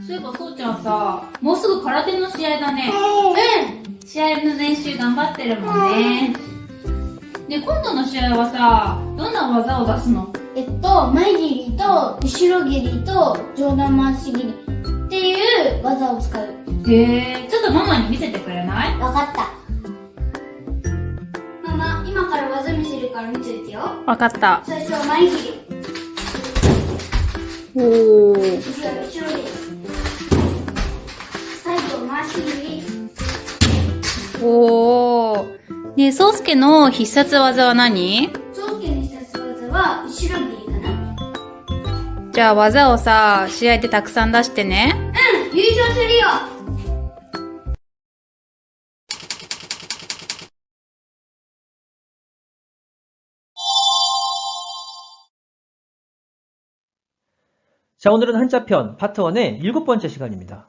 そういえばそうちゃんさ、もうすぐ空手の試合だね。試合の練習頑張ってるもんね。で、今度の試合はさ、どんな技を出すの？前切りと後ろ切りと上段回し切りっていう技を使う。へえ、ちょっとママに見せてくれない？わかった。ママ、今から技見せるから見ててよ。わかった。最初は前切り。おー。次は後ろ切り。最後回し切り。おー。ねえ、そうすけの必殺技は何？宗家の必殺技は後ろ切りかな。じゃあ技をさ、試合でたくさん出してね。優勝するよ。자, 오늘은 한자편 파트 1의 7번째 시간입니다.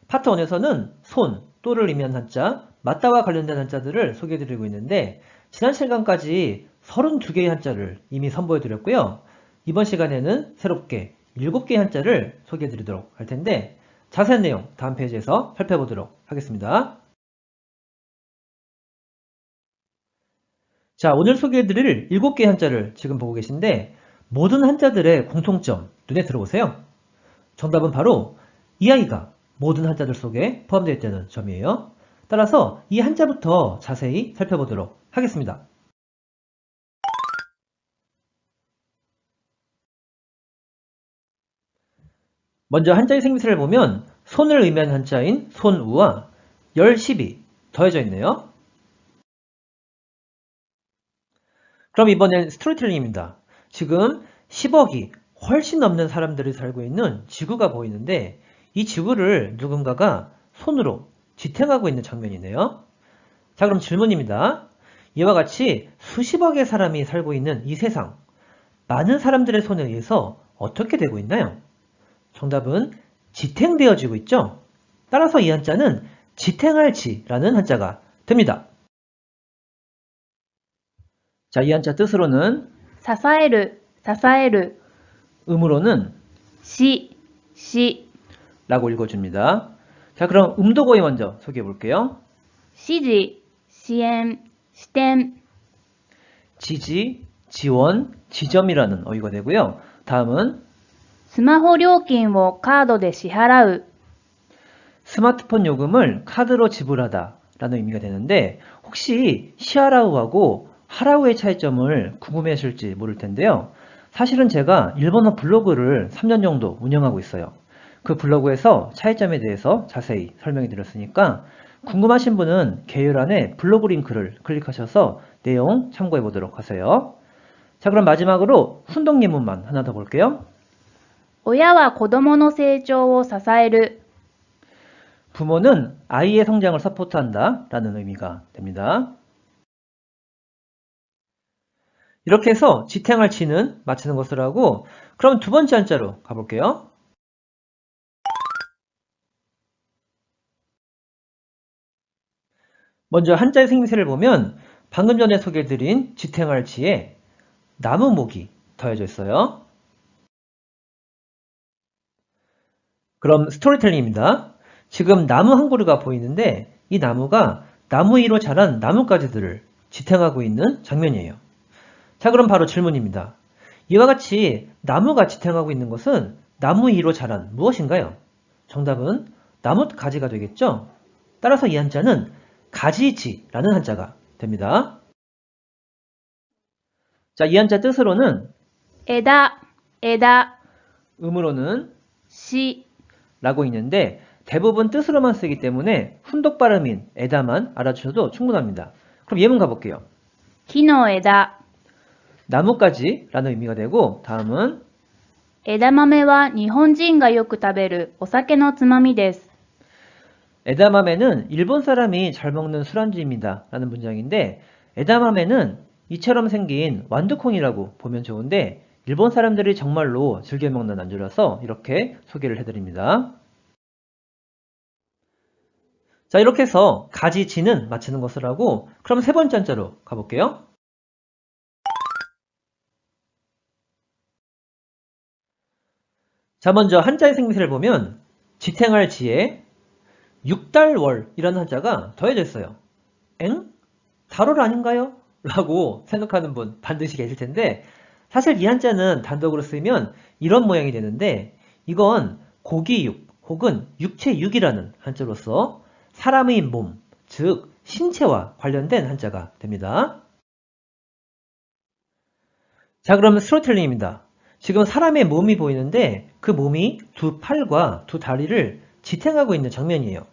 파트 1에서는 손, 또를 의미한 한자, 맞다와 관련된 한자들을 소개해드리고 있는데 지난 시간까지 32개의 한자를 이미 선보여드렸고요. 이번 시간에는 새롭게 7개의 한자를 소개해드리도록 할 텐데 자세한 내용 다음 페이지에서 살펴보도록 하겠습니다. 자, 오늘 소개해드릴 7개의 한자를 지금 보고 계신데 모든 한자들의 공통점 눈에 들어오세요. 정답은 바로 이 아이가 모든 한자들 속에 포함되어 있다는 점이에요. 따라서 이 한자부터 자세히 살펴보도록 하겠습니다. 먼저 한자의 생김새를 보면 손을 의미하는 한자인 손우와 열십이 더해져 있네요. 그럼 이번엔 스토리텔링입니다. 지금 10억이 훨씬 넘는 사람들이 살고 있는 지구가 보이는데 이 지구를 누군가가 손으로 지탱하고 있는 장면이네요. 자, 그럼 질문입니다. 이와 같이 수십억의 사람이 살고 있는 이 세상, 많은 사람들의 손에 의해서 어떻게 되고 있나요? 정답은 지탱되어지고 있죠? 따라서 이 한자는 지탱할지라는 한자가 됩니다. 자, 이 한자 뜻으로는 支える、支える。 음으로는 し、し。 라고 읽어줍니다. 자, 그럼 음도거의 먼저 소개해 볼게요. 指示、支援、支点。 지지, 지원, 지점이라는 어휘가 되고요. 다음은 スマホ料金をカードで支払う。 스마트폰 요금을 카드로 지불하다 라는 의미가 되는데 혹시 시아라우하고 하라우의 차이점을 궁금해하실지 모를 텐데요. 사실은 제가 일본어 블로그를 3년 정도 운영하고 있어요. 그 블로그에서 차이점에 대해서 자세히 설명해 드렸으니까 궁금하신 분은 개요란에 블로그 링크를 클릭하셔서 내용 참고해 보도록 하세요. 자, 그럼 마지막으로 훈독 예문만 하나 더 볼게요. 親は子供の成長を支える。 부모는 아이의 성장을 서포트한다 라는 의미가 됩니다. 이렇게 해서 지탱할 치는 맞히는 것을 하고 그럼 두 번째 한자로 가볼게요. 먼저 한자의 생김새를 보면 방금 전에 소개해드린 지탱할 치에 나무목이 더해져 있어요. 그럼 스토리텔링입니다. 지금 나무 한 그루가 보이는데 이 나무가 나무 위로 자란 나뭇가지들을 지탱하고 있는 장면이에요. 자, 그럼 바로 질문입니다. 이와 같이 나무가 지탱하고 있는 것은 나무 위로 자란 무엇인가요? 정답은 나뭇가지가 되겠죠? 따라서 이 한자는 가지지라는 한자가 됩니다. 자, 이 한자 뜻으로는 枝、枝。 음으로는 し、 라고 있는데 대부분 뜻으로만 쓰기 때문에 훈독 발음인 에다만 알아주셔도 충분합니다. 그럼 예문 가볼게요. 木の枝。 나뭇가지 라는 의미가 되고 다음은 枝豆は日本人がよく食べるお酒のつまみです。 에다마메는 일본 사람이 잘 먹는 술안주입니다 라는 문장인데 에다마메는 이처럼 생긴 완두콩이라고 보면 좋은데 일본 사람들이 정말로 즐겨 먹는 안주라서 이렇게 소개를 해드립니다. 자, 이렇게 해서 가지지는 맞히는 것을 하고 그럼 세 번째 한자로 가볼게요. 자, 먼저 한자의 생김새를 보면 지탱할 지에 6달월이라는 한자가 더해져 있어요. 엥? 달월 아닌가요? 라고 생각하는 분 반드시 계실 텐데 사실 이 한자는 단독으로 쓰이면 이런 모양이 되는데 이건 고기육 혹은 육체육이라는 한자로서 사람의 몸, 즉 신체와 관련된 한자가 됩니다. 자, 그럼 스토리텔링입니다. 지금 사람의 몸이 보이는데 그 몸이 두 팔과 두 다리를 지탱하고 있는 장면이에요.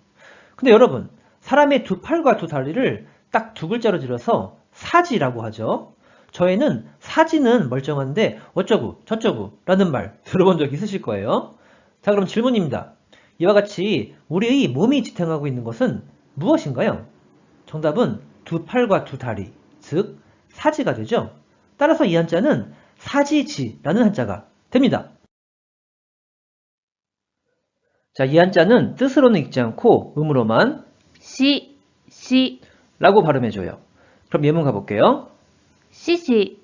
근데 여러분, 사람의 두 팔과 두 다리를 딱 두 글자로 줄여서 사지라고 하죠. 저희는 사지는 멀쩡한데 어쩌고 저쩌고 라는 말 들어본 적 있으실 거예요. 자, 그럼 질문입니다. 이와 같이 우리의 몸이 지탱하고 있는 것은 무엇인가요? 정답은 두 팔과 두 다리, 즉 사지가 되죠. 따라서 이 한자는 사지지라는 한자가 됩니다. 자, 이 한자는 뜻으로는 읽지 않고 음으로만 시, 라고 발음해줘요. 그럼 예문 가볼게요. 시시,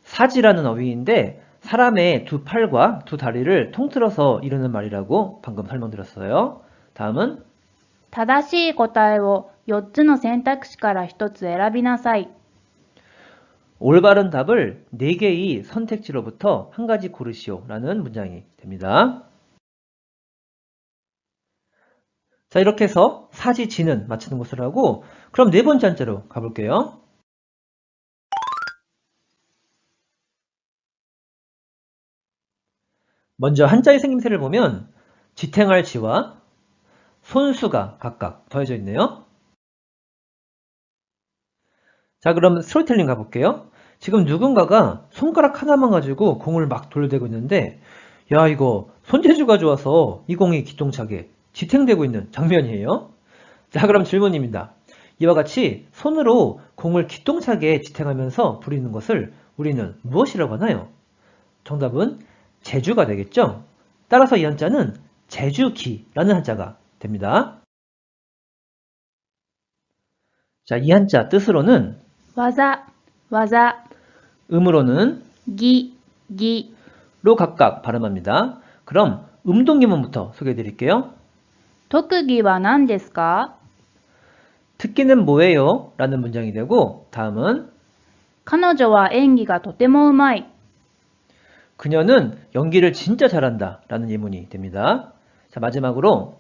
사지라는 어휘인데 사람의 두 팔과 두 다리를 통틀어서 이루는 말이라고 방금 설명드렸어요. 다음은 正しい答えを4つの選択肢から1つ選びなさい。 올바른 답을 4개의 선택지로부터 한 가지 고르시오 라는 문장이 됩니다. 자, 이렇게 해서 사지지는 맞히는 것을 하고 그럼 네 번째 한자로 가볼게요. 먼저 한자의 생김새를 보면 지탱할 지와 손수가 각각 더해져 있네요. 자, 그럼 스토리텔링 가볼게요. 지금 누군가가 손가락 하나만 가지고 공을 막 돌려대고 있는데 야, 이거 손재주가 좋아서 이 공이 기똥차게 지탱되고 있는 장면이에요. 자, 그럼 질문입니다. 이와 같이 손으로 공을 기똥차게 지탱하면서 부리는 것을 우리는 무엇이라고 하나요? 정답은 재주가 되겠죠? 따라서 이 한자는 재주기라는 한자가 됩니다. 자, 이 한자 뜻으로는 技、技、 음으로는 ぎ、ぎ、 로 각각 발음합니다. 그럼 음동기문부터 소개해 드릴게요. 特技は何ですか? 특기는 뭐예요? 라는 문장이 되고 다음은 彼女は演技がとてもうまい。 그녀는 연기를 진짜 잘한다 라는 예문이 됩니다. 자, 마지막으로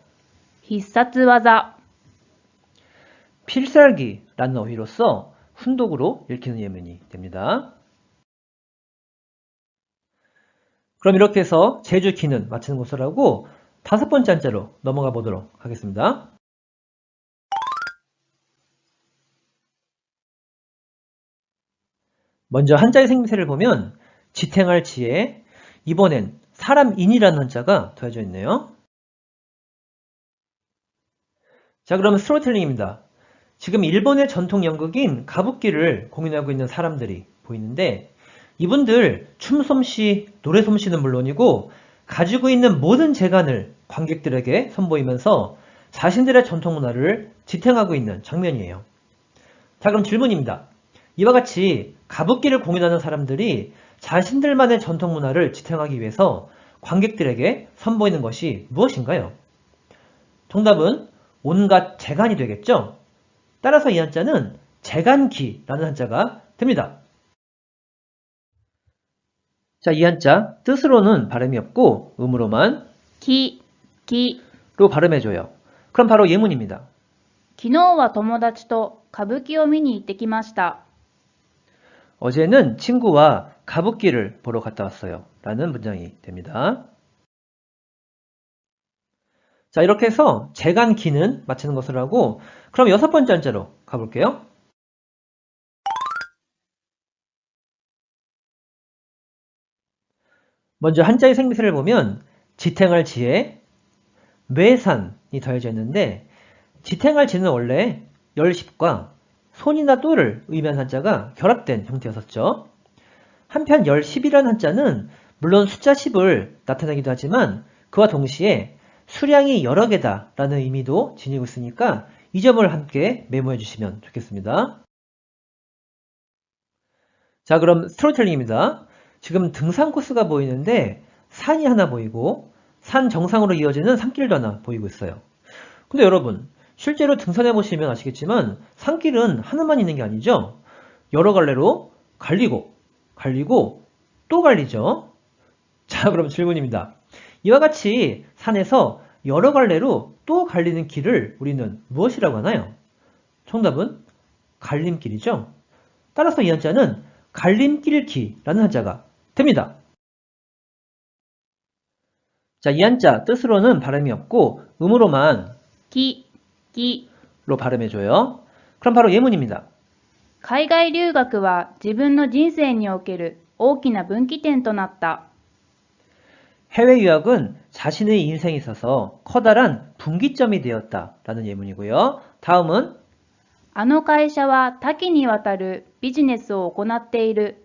必殺技、 필살기라는 어휘로서 훈독으로 읽히는 예문이 됩니다. 그럼 이렇게 해서 제주기는 맞히는 것을 하고 다섯 번째 한자로 넘어가 보도록 하겠습니다. 먼저 한자의 생김새를 보면 지탱할 지에 이번엔 사람인이라는 한자가 더해져 있네요. 자, 그럼 스토리텔링입니다. 지금 일본의 전통 연극인 가부키를 공연하고 있는 사람들이 보이는데 이분들 춤솜씨, 노래솜씨는 물론이고 가지고 있는 모든 재간을 관객들에게 선보이면서 자신들의 전통 문화를 지탱하고 있는 장면이에요. 자, 그럼 질문입니다. 이와 같이 가부키를 공연하는 사람들이 자신들만의 전통 문화를 지탱하기 위해서 관객들에게 선보이는 것이 무엇인가요? 정답은 온갖 재간이 되겠죠? 따라서 이 한자는 재간기라는 한자가 됩니다. 자, 이 한자 뜻으로는 발음이 없고 음으로만 き、き。 로 발음해줘요. 그럼 바로 예문입니다. 昨日は友達と歌舞伎を見に行ってきました。 어제는 친구와 가부키를 보러 갔다 왔어요. 라는 문장이 됩니다. 자, 이렇게 해서 재간기는 맞히는 것을 하고 그럼 여섯 번째 한자로 가볼게요. 먼저 한자의 생김새를 보면 지탱할 지에 뇌산이 더해져 있는데 지탱할 지는 원래 열십과 손이나 또를 의미한 한자가 결합된 형태였었죠. 한편 열십이라는 한자는 물론 숫자 10을 나타내기도 하지만 그와 동시에 수량이 여러 개다 라는 의미도 지니고 있으니까 이 점을 함께 메모해 주시면 좋겠습니다. 자, 그럼 스토리텔링입니다. 지금 등산 코스가 보이는데 산이 하나 보이고 산 정상으로 이어지는 산길도 하나 보이고 있어요. 근데 여러분, 실제로 등산해 보시면 아시겠지만 산길은 하나만 있는 게 아니죠. 여러 갈래로 갈리고 또 갈리죠. 자, 그럼 질문입니다. 이와 같이 산에서 여러 갈래로 또 갈리는 길을 우리는 무엇이라고 하나요? 정답은 갈림길이죠. 따라서 이 한자는 갈림길기라는 한자가 됩니다. 자, 이 한자 뜻으로는 발음이 없고 음으로만 き 로 발음해줘요. 그럼 바로 예문입니다. 海外留学は自分の人生における大きな分岐点となった。 해외 유학은 자신의 인생에 있어서 커다란 분기점이 되었다라는 예문이고요. 다음은 あの会社は多岐にわたるビジネスを行っている。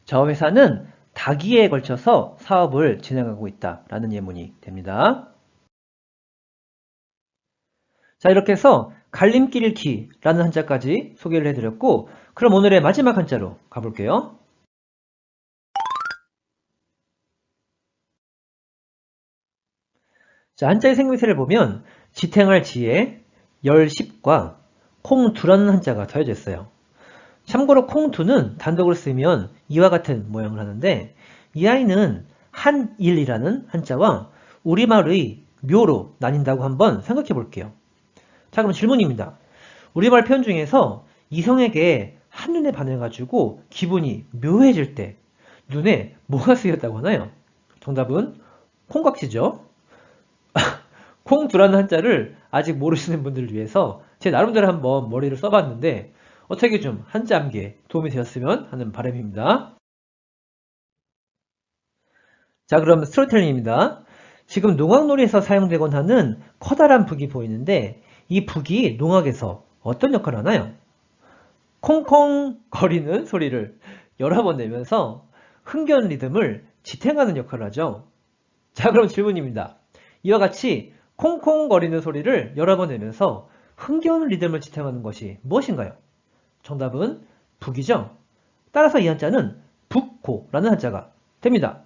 저 회사는 다기에 걸쳐서 사업을 진행하고 있다라는 예문이 됩니다. 자, 이렇게 해서 갈림길기라는 한자까지 소개를 해드렸고, 그럼 오늘의 마지막 한자로 가볼게요. 자, 한자의 생명체를 보면 지탱할 지에 열십과 콩두라는 한자가 더해져 있어요. 참고로 콩두는 단독으로 쓰면 이와 같은 모양을 하는데, 이 아이는 한일이라는 한자와 우리말의 묘로 나뉜다고 한번 생각해 볼게요. 자, 그럼 질문입니다. 우리말 표현 중에서 이성에게 한눈에 반해가지고 기분이 묘해질 때 눈에 뭐가 쓰였다고 하나요? 정답은 콩깍지죠. 콩두라는 한자를 아직 모르시는 분들을 위해서 제 나름대로 한번 머리를 써봤는데 어떻게 좀 한자 암기에 도움이 되었으면 하는 바람입니다. 자, 그럼 스토리텔링입니다. 지금 농악놀이에서 사용되곤 하는 커다란 북이 보이는데 이 북이 농악에서 어떤 역할을 하나요? 콩콩 거리는 소리를 여러 번 내면서 흥겨운 리듬을 지탱하는 역할을 하죠. 자, 그럼 질문입니다. 이와 같이 콩콩 거리는 소리를 여러 번 내면서 흥겨운 리듬을 지탱하는 것이 무엇인가요? 정답은 북이죠. 따라서 이 한자는 북고라는 한자가 됩니다.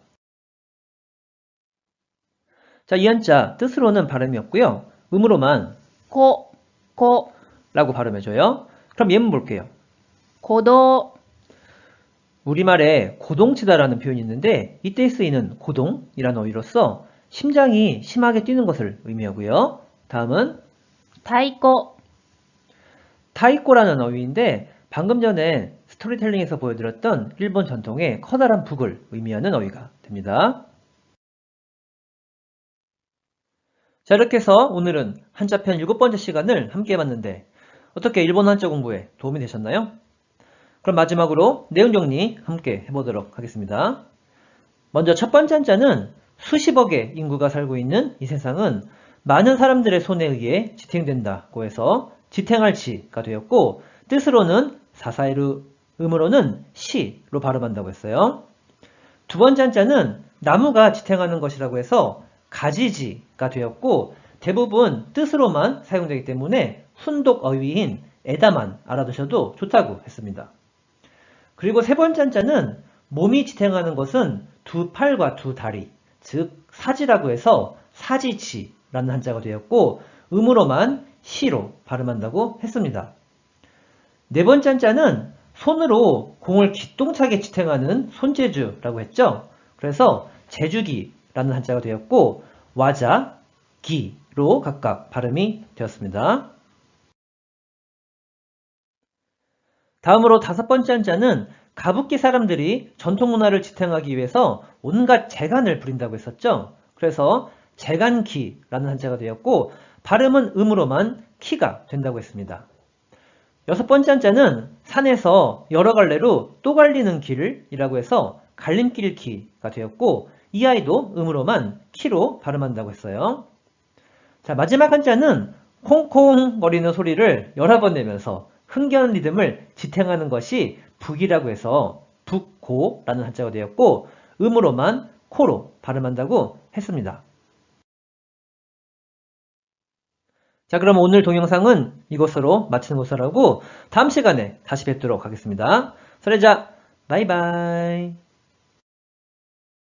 자, 이 한자 뜻으로는 발음이 없고요. 음으로만 こ 라고 발음해줘요. 그럼 예문 볼게요. 鼓動 우리말에 고동치다라는 표현이 있는데 이때 쓰이는 고동이라는 어휘로서 심장이 심하게 뛰는 것을 의미하고요. 다음은 太鼓 타이코라는 어휘인데 방금 전에 스토리텔링에서 보여드렸던 일본 전통의 커다란 북을 의미하는 어휘가 됩니다. 자, 이렇게 해서 오늘은 한자편 7번째 시간을 함께 해봤는데 어떻게 일본 한자 공부에 도움이 되셨나요? 그럼 마지막으로 내용 정리 함께 해보도록 하겠습니다. 먼저 첫 번째 한자는 수십억의 인구가 살고 있는 이 세상은 많은 사람들의 손에 의해 지탱된다고 해서 지탱할 지가 되었고 뜻으로는 사사이루, 음으로는 시로 발음한다고 했어요. 두 번째 한자는 나무가 지탱하는 것이라고 해서 가지지가 되었고 대부분 뜻으로만 사용되기 때문에 훈독 어휘인 에다만 알아두셔도 좋다고 했습니다. 그리고 세 번째 한자는 몸이 지탱하는 것은 두 팔과 두 다리, 즉 사지라고 해서 사지치라는 한자가 되었고 음으로만 시로 발음한다고 했습니다. 네 번째 한자는 손으로 공을 기똥차게 지탱하는 손재주라고 했죠. 그래서 재주기라는 한자가 되었고 와자, 기로 각각 발음이 되었습니다. 다음으로 다섯 번째 한자는 가부키 사람들이 전통 문화를 지탱하기 위해서 온갖 재간을 부린다고 했었죠. 그래서 재간키라는 한자가 되었고 발음은 음으로만 키가 된다고 했습니다. 여섯 번째 한자는 산에서 여러 갈래로 또 갈리는 길이라고 해서 갈림길키가 되었고 이 아이도 음으로만 키로 발음한다고 했어요. 자, 마지막 한자는 콩콩 거리는 소리를 여러 번 내면서 흥겨운 리듬을 지탱하는 것이 북이라고 해서 북고라는 한자가 되었고 음으로만 코로 발음한다고 했습니다. 자, 그럼 오늘 동영상은 이것으로 마치는 것을 하고 다음 시간에 다시 뵙도록 하겠습니다.それじゃ 바이바이.